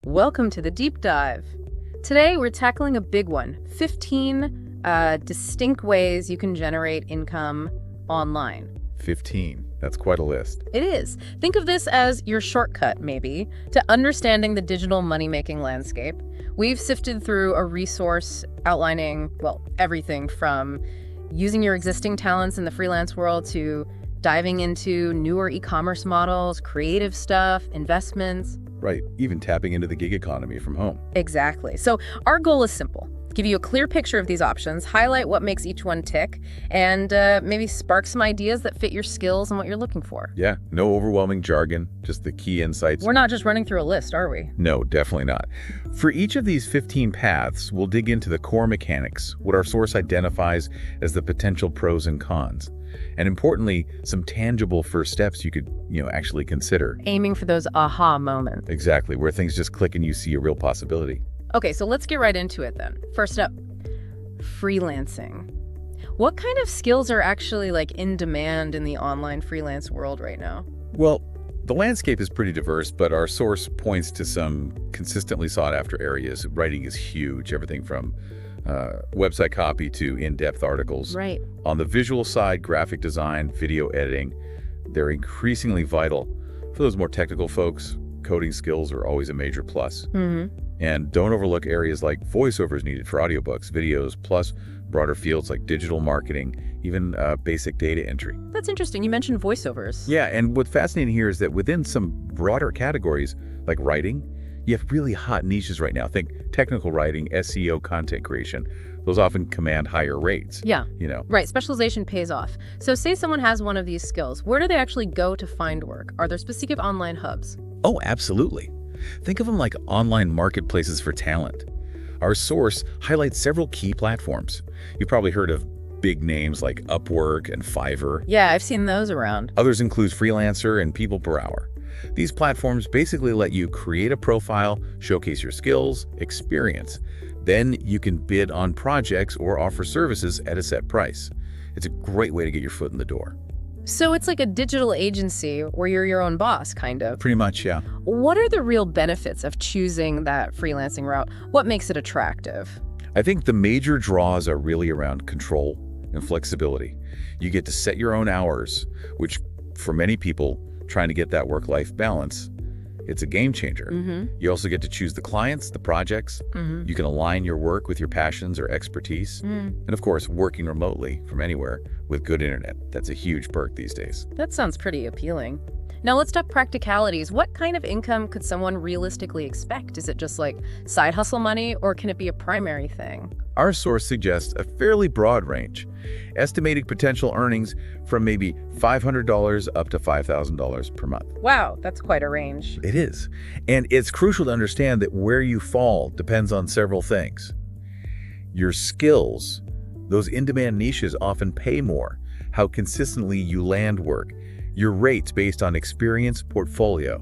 Welcome to the deep dive. Today we're tackling a big one, 15 distinct ways you can generate income online. 15. That's quite a list. It is. Think of this as your shortcut, maybe, to understanding the digital money-making landscape. We've sifted through a resource outlining, well, everything from using your existing talents in the freelance world to diving into newer e-commerce models, creative stuff, investments. Right, even tapping into the gig economy from home. Exactly. So our goal is simple. Give you a clear picture of these options, highlight what makes each one tick, and maybe spark some ideas that fit your skills and what you're looking for. Yeah, no overwhelming jargon, just the key insights. We're not just running through a list, are we? No, definitely not. For each of these 15 paths, we'll dig into the core mechanics, what our source identifies as the potential pros and cons. And importantly, some tangible first steps you could, actually consider. Aiming for those aha moments. Exactly, where things just click and you see a real possibility. Okay, so let's get right into it then. First up, freelancing. What kind of skills are actually in demand in the online freelance world right now? Well, the landscape is pretty diverse, but our source points to some consistently sought after areas. Writing is huge, everything from website copy to in-depth articles. Right. On the visual side, graphic design, video editing, they're increasingly vital. For those more technical folks, coding skills are always a major plus. Mm-hmm. And don't overlook areas like voiceovers needed for audiobooks, videos, plus broader fields like digital marketing, even basic data entry. That's interesting. You mentioned voiceovers. Yeah, and what's fascinating here is that within some broader categories like writing, you have really hot niches right now. Think technical writing, SEO, content creation. Those often command higher rates. Yeah. You know. Right. Specialization pays off. So say someone has one of these skills. Where do they actually go to find work? Are there specific online hubs? Oh, absolutely. Think of them like online marketplaces for talent. Our source highlights several key platforms. You've probably heard of big names like Upwork and Fiverr. Yeah, I've seen those around. Others include Freelancer and People Per Hour. These platforms basically let you create a profile, showcase your skills, experience. Then you can bid on projects or offer services at a set price. It's a great way to get your foot in the door. So it's like a digital agency where you're your own boss, kind of. Pretty much, yeah. What are the real benefits of choosing that freelancing route? What makes it attractive? I think the major draws are really around control and flexibility. You get to set your own hours, which for many people trying to get that work-life balance, it's a game changer. Mm-hmm. You also get to choose the clients, the projects. Mm-hmm. You can align your work with your passions or expertise. And of course, working remotely from anywhere with good internet. That's a huge perk these days. That sounds pretty appealing. Now let's talk practicalities. What kind of income could someone realistically expect? Is it just like side hustle money, or can it be a primary thing? Our source suggests a fairly broad range, estimating potential earnings from maybe $500 up to $5,000 per month. Wow, that's quite a range. It is. And it's crucial to understand that where you fall depends on several things. Your skills, those in-demand niches often pay more, how consistently you land work, your rates based on experience, portfolio,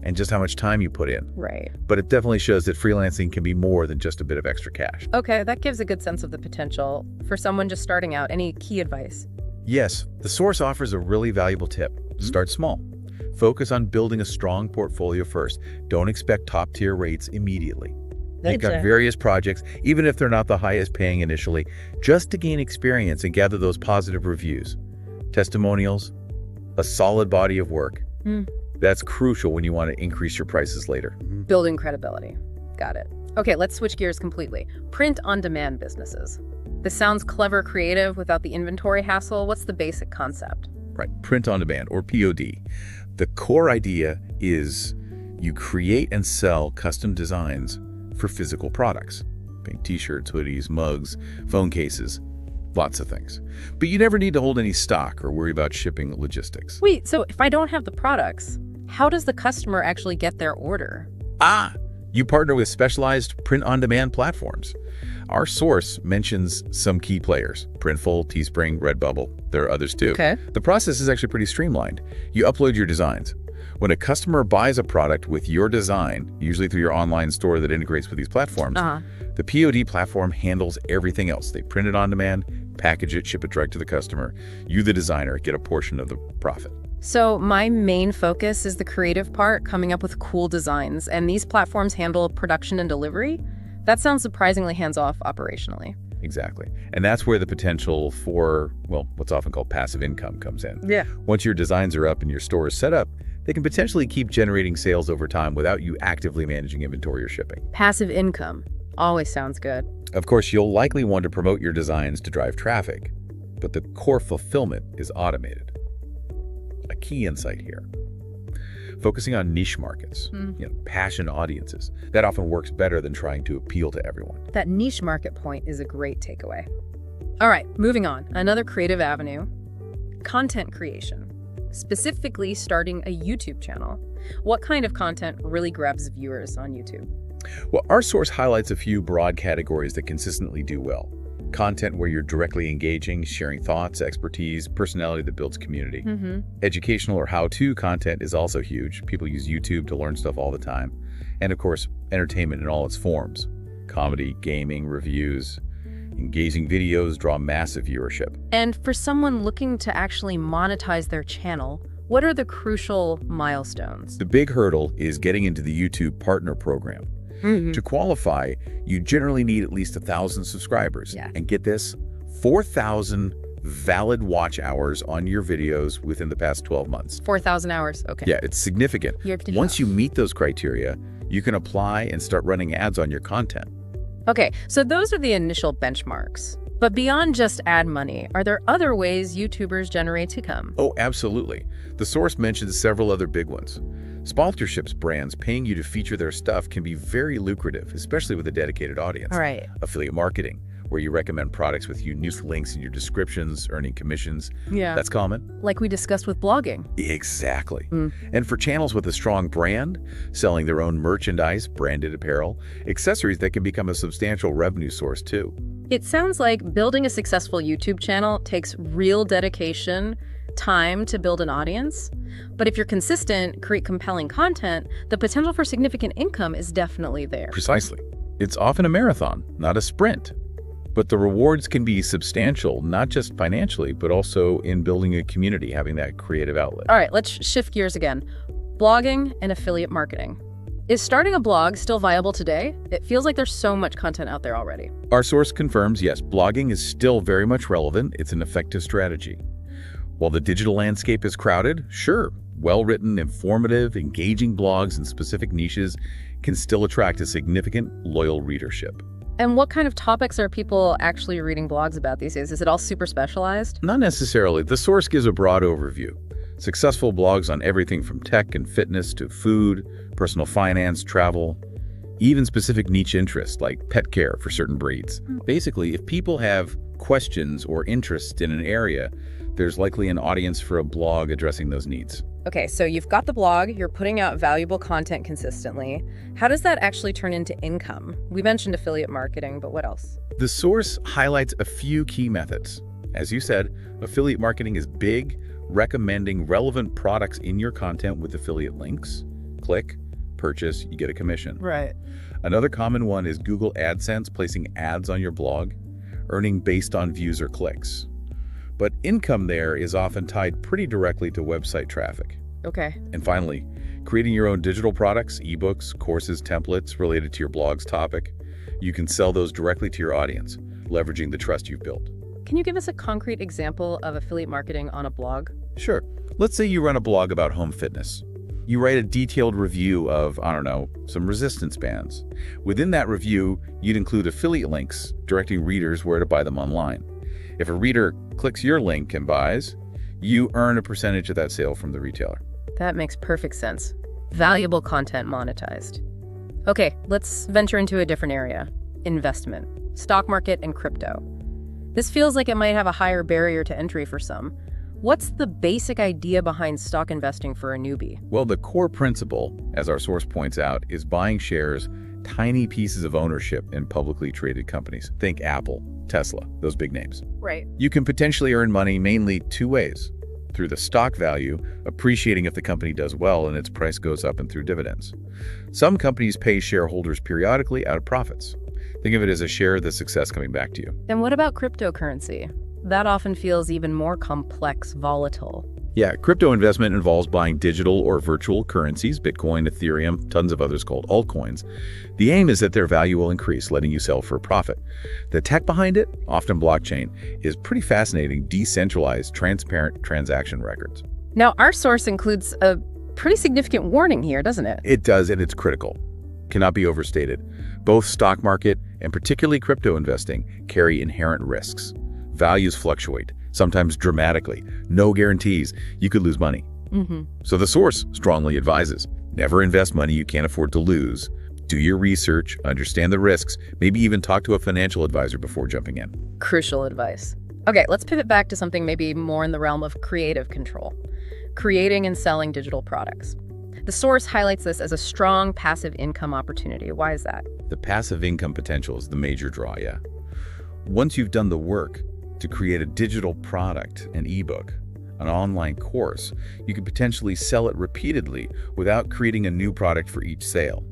and just how much time you put in. Right. But it definitely shows that freelancing can be more than just a bit of extra cash. Okay, that gives a good sense of the potential. For someone just starting out, any key advice? Yes, the source offers a really valuable tip. Start small. Focus on building a strong portfolio first. Don't expect top-tier rates immediately. Take on various projects, even if they're not the highest paying initially, just to gain experience and gather those positive reviews. Testimonials, a solid body of work. That's crucial when you want to increase your prices later. Building credibility. Got it. Okay, let's switch gears completely. Print-on-demand businesses. This sounds clever, creative, without the inventory hassle. What's the basic concept? Right, print on demand, or POD. The core idea is you create and sell custom designs for physical products. Think t-shirts, hoodies, mugs, phone cases, lots of things. But you never need to hold any stock or worry about shipping logistics. Wait, so if I don't have the products, how does the customer actually get their order? You partner with specialized print-on-demand platforms. Our source mentions some key players: Printful, Teespring, Redbubble. There are others too. Okay. The process is actually pretty streamlined. You upload your designs. When a customer buys a product with your design, usually through your online store that integrates with these platforms, the POD platform handles everything else. They print it on demand, package it, ship it direct to the customer. You, the designer, get a portion of the profit. So my main focus is the creative part, coming up with cool designs, and these platforms handle production and delivery. That sounds surprisingly hands-off operationally. Exactly. And that's where the potential for, well, what's often called passive income comes in. Yeah. Once your designs are up and your store is set up, they can potentially keep generating sales over time without you actively managing inventory or shipping. Passive income always sounds good. Of course, you'll likely want to promote your designs to drive traffic, but the core fulfillment is automated. A key insight here. Focusing on niche markets, passion audiences, that often works better than trying to appeal to everyone. That niche market point is a great takeaway. All right, moving on. Another creative avenue, content creation, specifically starting a YouTube channel. What kind of content really grabs viewers on YouTube? Well, our source highlights a few broad categories that consistently do well. Content where you're directly engaging, sharing thoughts, expertise, personality that builds community. Educational or how-to content is also huge. People use YouTube to learn stuff all the time. And of course, entertainment in all its forms. Comedy, gaming, reviews, engaging videos draw massive viewership. And for someone looking to actually monetize their channel, what are the crucial milestones? The big hurdle is getting into the YouTube Partner Program. To qualify, you generally need at least 1,000 subscribers. And get this, 4,000 valid watch hours on your videos within the past 12 months. 4,000 hours, okay. Yeah, it's significant. Once you meet those criteria, you can apply and start running ads on your content. Okay, so those are the initial benchmarks. But beyond just ad money, are there other ways YouTubers generate income? Oh, absolutely. The source mentions several other big ones. Sponsorships brands paying you to feature their stuff can be very lucrative, especially with a dedicated audience. All right. Affiliate marketing, where you recommend products with unique links in your descriptions, earning commissions. Yeah. That's common. Like we discussed with blogging. Exactly. And for channels with a strong brand, selling their own merchandise, branded apparel, accessories that can become a substantial revenue source too. It sounds like building a successful YouTube channel takes real dedication, time to build an audience. But if you're consistent, create compelling content, the potential for significant income is definitely there. Precisely. It's often a marathon, not a sprint. But the rewards can be substantial, not just financially, but also in building a community, having that creative outlet. All right, let's shift gears again. Blogging and affiliate marketing. Is starting a blog still viable today? It feels like there's so much content out there already. Our source confirms, yes, blogging is still very much relevant. It's an effective strategy. While the digital landscape is crowded, sure, well-written, informative, engaging blogs in specific niches can still attract a significant, loyal readership. And what kind of topics are people actually reading blogs about these days? Is it all super specialized? Not necessarily. The source gives a broad overview. Successful blogs on everything from tech and fitness to food, personal finance, travel, even specific niche interests like pet care for certain breeds. Basically, if people have questions or interests in an area, there's likely an audience for a blog addressing those needs. Okay, so you've got the blog, you're putting out valuable content consistently. How does that actually turn into income? We mentioned affiliate marketing, but what else? The source highlights a few key methods. As you said, affiliate marketing is big, recommending relevant products in your content with affiliate links. Click, purchase, you get a commission. Right. Another common one is Google AdSense, placing ads on your blog, earning based on views or clicks. But income there is often tied pretty directly to website traffic. Okay. And finally, creating your own digital products, ebooks, courses, templates related to your blog's topic. You can sell those directly to your audience, leveraging the trust you've built. Can you give us a concrete example of affiliate marketing on a blog? Sure. Let's say you run a blog about home fitness. You write a detailed review of, I don't know, some resistance bands. Within that review, you'd include affiliate links directing readers where to buy them online. If a reader clicks your link and buys, you earn a percentage of that sale from the retailer. That makes perfect sense. Valuable content monetized. Okay, let's venture into a different area. Investment, stock market, and crypto. This feels like it might have a higher barrier to entry for some. What's the basic idea behind stock investing for a newbie? Well, the core principle, as our source points out, is buying shares, tiny pieces of ownership in publicly traded companies. Think Apple, Tesla, those big names. Right. You can potentially earn money mainly two ways. Through the stock value, appreciating if the company does well and its price goes up, and through dividends. Some companies pay shareholders periodically out of profits. Think of it as a share of the success coming back to you. And what about cryptocurrency? That often feels even more complex, volatile. Yeah, crypto investment involves buying digital or virtual currencies, Bitcoin, Ethereum, tons of others called altcoins. The aim is that their value will increase, letting you sell for a profit. The tech behind it, often blockchain, is pretty fascinating, decentralized, transparent transaction records. Now, our source includes a pretty significant warning here, doesn't it? It does, and it's critical. Cannot be overstated. Both stock market and particularly crypto investing carry inherent risks. Values fluctuate, sometimes dramatically. No guarantees. You could lose money. So the source strongly advises, never invest money you can't afford to lose. Do your research, understand the risks, maybe even talk to a financial advisor before jumping in. Crucial advice. Okay, let's pivot back to something maybe more in the realm of creative control. Creating and selling digital products. The source highlights this as a strong passive income opportunity. Why is that? The passive income potential is the major draw, yeah. Once you've done the work to create a digital product, an ebook, an online course, you could potentially sell it repeatedly without creating a new product for each sale.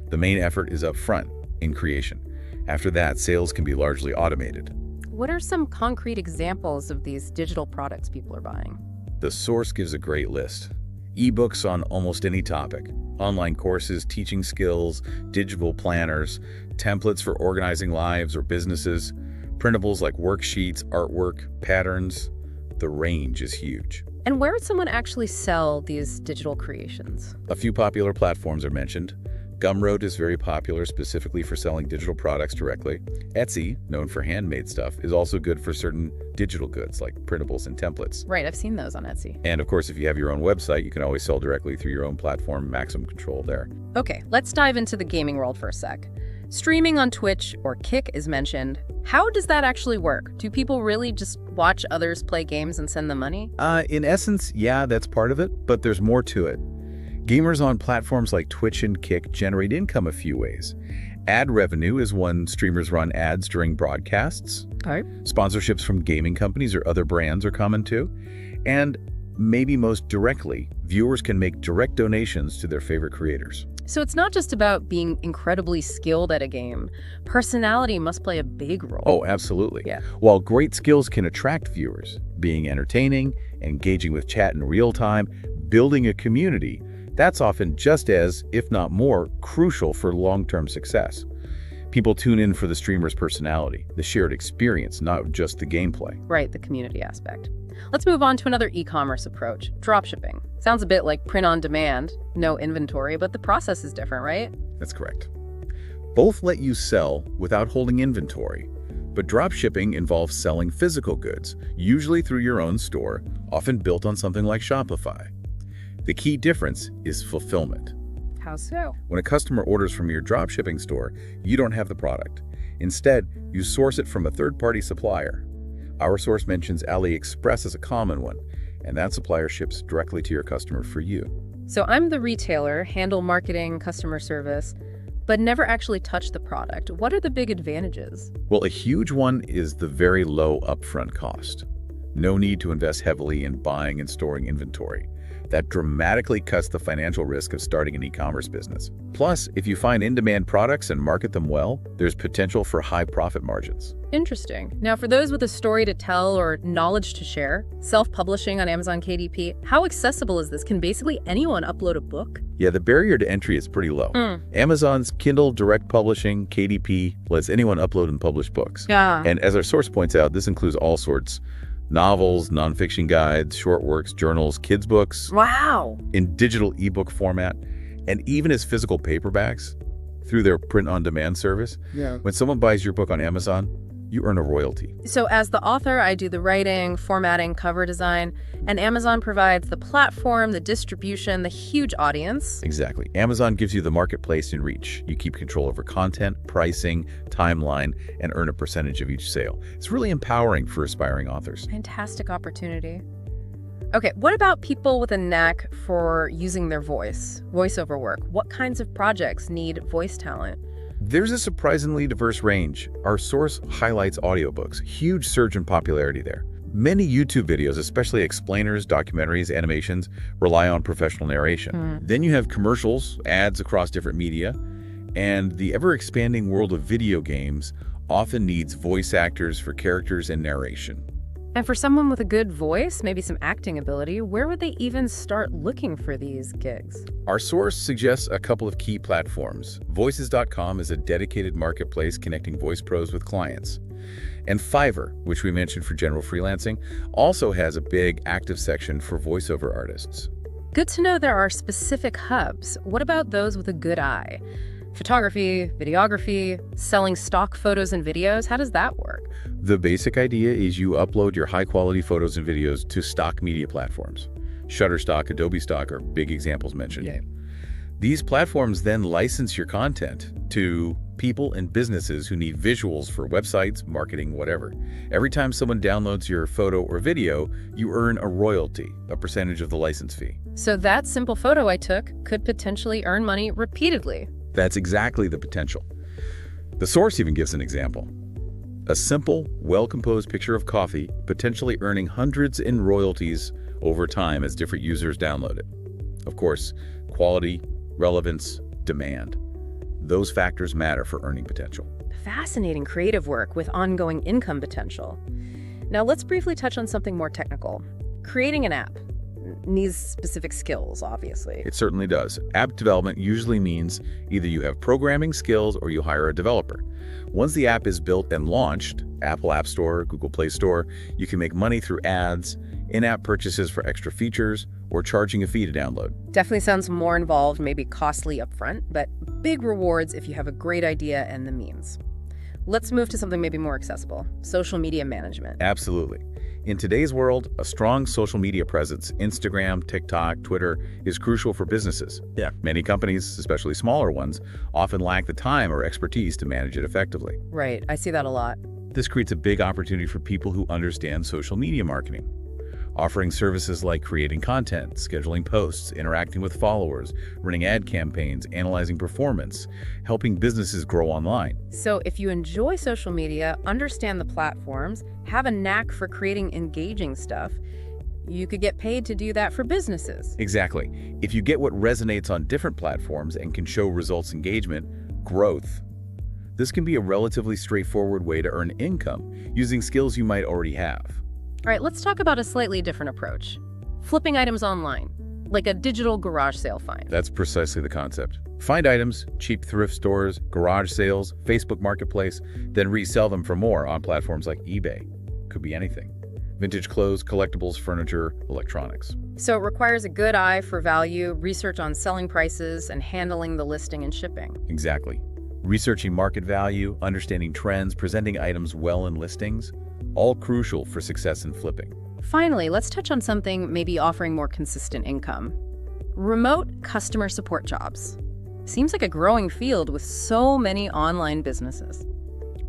The main effort is upfront, in creation. After that, sales can be largely automated. What are some concrete examples of these digital products people are buying? The source gives a great list. Ebooks on almost any topic, online courses, teaching skills, digital planners, templates for organizing lives or businesses, printables like worksheets, artwork, patterns. The range is huge. And where would someone actually sell these digital creations? A few popular platforms are mentioned. Gumroad is very popular specifically for selling digital products directly. Etsy, known for handmade stuff, is also good for certain digital goods like printables and templates. Right, I've seen those on Etsy. And of course, if you have your own website, you can always sell directly through your own platform, maximum control there. Okay, let's dive into the gaming world for a sec. Streaming on Twitch or Kick is mentioned. How does that actually work? Do people really just watch others play games and send them money? In essence, yeah, that's part of it, but there's more to it. Gamers on platforms like Twitch and Kick generate income a few ways. Ad revenue is when streamers run ads during broadcasts. Right. Sponsorships from gaming companies or other brands are common too. And maybe most directly, viewers can make direct donations to their favorite creators. So it's not just about being incredibly skilled at a game. Personality must play a big role. Oh, absolutely. Yeah. While great skills can attract viewers, being entertaining, engaging with chat in real time, building a community, that's often just as, if not more, crucial for long-term success. People tune in for the streamer's personality, the shared experience, not just the gameplay. Right, the community aspect. Let's move on to another e-commerce approach, dropshipping. Sounds a bit like print on demand, no inventory, but the process is different, right? That's correct. Both let you sell without holding inventory, but dropshipping involves selling physical goods, usually through your own store, often built on something like Shopify. The key difference is fulfillment. How so? When a customer orders from your dropshipping store, you don't have the product. Instead, you source it from a third-party supplier. Our source mentions AliExpress as a common one, and that supplier ships directly to your customer for you. So I'm the retailer, handle marketing, customer service, but never actually touch the product. What are the big advantages? Well, a huge one is the very low upfront cost. No need to invest heavily in buying and storing inventory. That dramatically cuts the financial risk of starting an e-commerce business. Plus, if you find in-demand products and market them well, there's potential for high profit margins. Interesting. Now, for those with a story to tell or knowledge to share, self-publishing on Amazon KDP, how accessible is this? Can basically anyone upload a book? Yeah, the barrier to entry is pretty low. Amazon's Kindle Direct Publishing, KDP, lets anyone upload and publish books. Yeah. And as our source points out, this includes all sorts: novels, nonfiction guides, short works, journals, kids' books. Wow. In digital ebook format, and even as physical paperbacks through their print-on-demand service. Yeah. When someone buys your book on Amazon, you earn a royalty. So as the author, I do the writing, formatting, cover design, and Amazon provides the platform, the distribution, the huge audience. Exactly. Amazon gives you the marketplace and reach. You keep control over content, pricing, timeline, and earn a percentage of each sale. It's really empowering for aspiring authors. Fantastic opportunity. Okay, what about people with a knack for using their voice, voiceover work? What kinds of projects need voice talent? There's a surprisingly diverse range. Our source highlights audiobooks, huge surge in popularity there. Many YouTube videos, especially explainers, documentaries, animations, rely on professional narration. Then you have commercials, ads across different media, and the ever-expanding world of video games often needs voice actors for characters and narration. And for someone with a good voice, maybe some acting ability, where would they even start looking for these gigs? Our source suggests a couple of key platforms. Voices.com is a dedicated marketplace connecting voice pros with clients. And Fiverr, which we mentioned for general freelancing, also has a big active section for voiceover artists. Good to know there are specific hubs. What about those with a good eye? Photography, videography, selling stock photos and videos, how does that work? The basic idea is you upload your high-quality photos and videos to stock media platforms. Shutterstock, Adobe Stock are big examples mentioned. Yeah. These platforms then license your content to people and businesses who need visuals for websites, marketing, whatever. Every time someone downloads your photo or video, you earn a royalty, a percentage of the license fee. So that simple photo I took could potentially earn money repeatedly. That's exactly the potential. The source even gives an example. A simple, well-composed picture of coffee potentially earning hundreds in royalties over time as different users download it. Of course, quality, relevance, demand. Those factors matter for earning potential. Fascinating creative work with ongoing income potential. Now let's briefly touch on something more technical. Creating an app needs specific skills, obviously. It certainly does. App development usually means either you have programming skills or you hire a developer. Once the app is built and launched, Apple App Store, Google Play Store, you can make money through ads, in-app purchases for extra features, or charging a fee to download. Definitely sounds more involved, maybe costly upfront, but big rewards if you have a great idea and the means. Let's move to something maybe more accessible, social media management. Absolutely. In today's world, a strong social media presence, Instagram, TikTok, Twitter, is crucial for businesses. Yeah. Many companies, especially smaller ones, often lack the time or expertise to manage it effectively. Right, I see that a lot. This creates a big opportunity for people who understand social media marketing. Offering services like creating content, scheduling posts, interacting with followers, running ad campaigns, analyzing performance, helping businesses grow online. So if you enjoy social media, understand the platforms, have a knack for creating engaging stuff, you could get paid to do that for businesses. Exactly. If you get what resonates on different platforms and can show results engagement, growth, this can be a relatively straightforward way to earn income using skills you might already have. All right, let's talk about a slightly different approach. Flipping items online, like a digital garage sale find. That's precisely the concept. Find items, cheap thrift stores, garage sales, Facebook Marketplace, then resell them for more on platforms like eBay. Could be anything. Vintage clothes, collectibles, furniture, electronics. So it requires a good eye for value, research on selling prices, and handling the listing and shipping. Exactly. Researching market value, understanding trends, presenting items well in listings, all crucial for success in flipping. Finally, let's touch on something maybe offering more consistent income. Remote customer support jobs. Seems like a growing field with so many online businesses.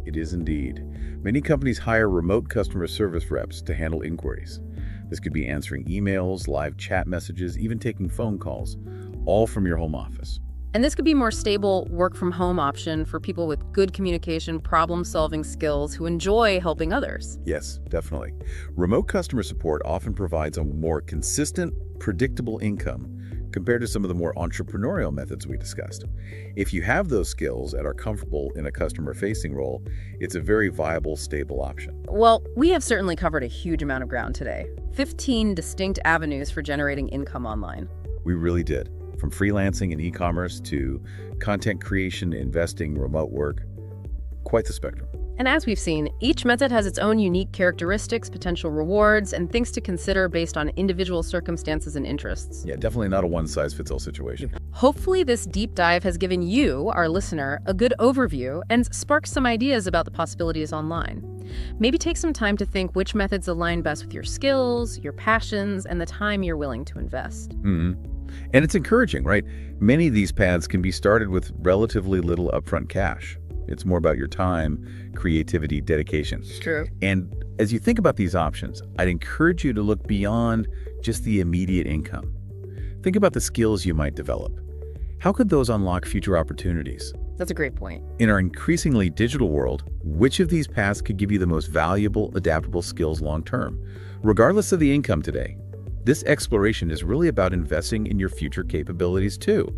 It is indeed. Many companies hire remote customer service reps to handle inquiries. This could be answering emails, live chat messages, even taking phone calls, all from your home office. And this could be more stable work-from-home option for people with good communication, problem-solving skills who enjoy helping others. Yes, definitely. Remote customer support often provides a more consistent, predictable income compared to some of the more entrepreneurial methods we discussed. If you have those skills and are comfortable in a customer-facing role, it's a very viable, stable option. Well, we have certainly covered a huge amount of ground today. 15 distinct avenues for generating income online. We really did. From freelancing and e-commerce to content creation, investing, remote work, quite the spectrum. And as we've seen, each method has its own unique characteristics, potential rewards, and things to consider based on individual circumstances and interests. Yeah, definitely not a one-size-fits-all situation. Hopefully this deep dive has given you, our listener, a good overview and sparked some ideas about the possibilities online. Maybe take some time to think which methods align best with your skills, your passions, and the time you're willing to invest. And it's encouraging, right? Many of these paths can be started with relatively little upfront cash. It's more about your time, creativity, dedication. It's true. And as you think about these options, I'd encourage you to look beyond just the immediate income. Think about the skills you might develop. How could those unlock future opportunities? That's a great point. In our increasingly digital world, which of these paths could give you the most valuable, adaptable skills long-term? Regardless of the income today, this exploration is really about investing in your future capabilities too.